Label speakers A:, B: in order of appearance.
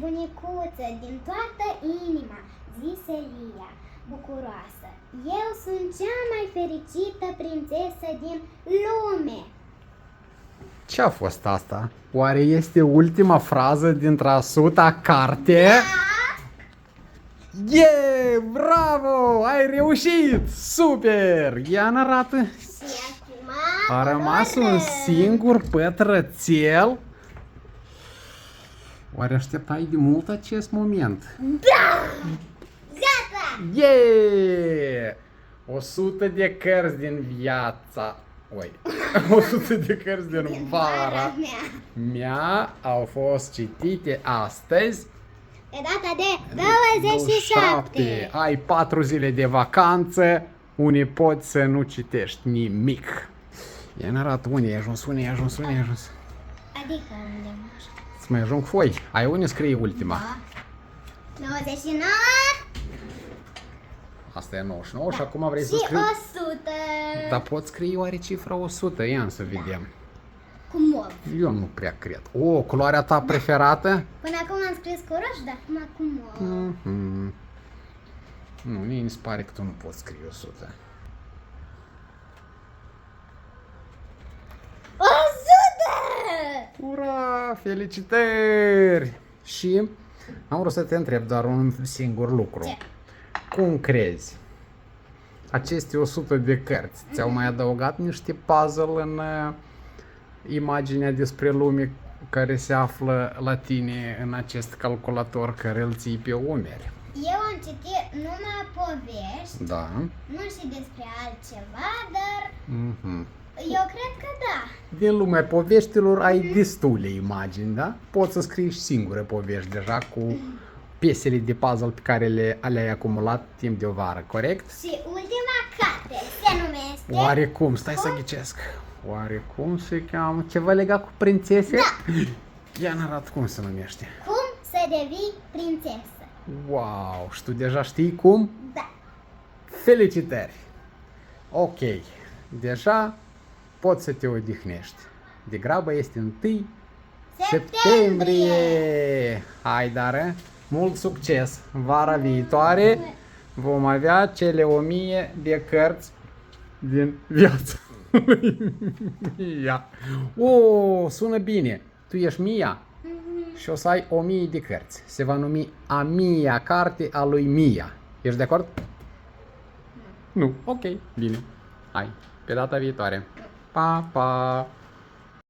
A: bunicuță, din toată inima, zise Lia, bucuroasă. Eu sunt cea mai fericită prințesă din lume.
B: Ce-a fost asta? Oare este ultima frază dintr-a suta carte? Yeah! Bravo! Ai reușit! Super! Ia arată.
A: Și acum
B: A rămas un singur pătrățel. Oare așteptai de mult acest moment?
A: Da! Gata!
B: Yeah! 100 de cărți din viața... Oi, 100 de cărți din vara mea au fost citite astăzi.
A: Pe data de 27.
B: Ai 4 zile de vacanță, unde poți să nu citești nimic. Ia-mi arată unde ai ajuns, unde ai ajuns, unde ai ajuns.
A: Adică unde?
B: Să mai ajung foi. Ai unde scrie ultima?
A: 99
B: Asta e 99 și acum vrei să
A: și
B: scrii...
A: 100.
B: Dar poți scrie oare cifra 100? Ia să vedem.
A: Cu mov.
B: Eu nu prea cred. O, culoarea ta preferată?
A: Până acum am scris cu roșu, dar acum cu mov.
B: Nu, mie mi se pare că tu nu poți scrie 100.
A: 100!
B: Ura! Felicitări! Și am vrut să te întreb doar un singur lucru.
A: Ce?
B: Cum crezi? Aceste 100 de cărți ți-au mai adăugat niște puzzle în imaginea despre lume care se află la tine în acest calculator care îl ții pe umeri?
A: Eu am citit numai povești,
B: Da.
A: nu și despre altceva, dar
B: Mhm.
A: eu cred că da.
B: Din lumea poveștilor ai destule imagini, da? Poți să scrii și singure povești deja cu piesele de puzzle pe care le-ai acumulat timp de o vară, corect?
A: Și ultima carte se numește...
B: Oarecum, stai să ghicesc. Oarecum se cheamă ceva legat cu prințese?
A: Da.
B: Ia-ne arată cum se numește.
A: Cum să devii prințesă?
B: Wow, și tu deja știi cum?
A: Da.
B: Felicitări! Ok, deja poți să te odihnești. De grabă este 1 septembrie! Hai, Dare, mult succes! Vara viitoare vom avea cele 1000 de cărți din viața lui Mia. O, sună bine! Tu ești Mia? Și o să ai 1000 de cărți. Se va numi A Mia carte a lui Mia. Ești de acord? Nu. Ok, bine. Hai, pe data viitoare. Pa, pa!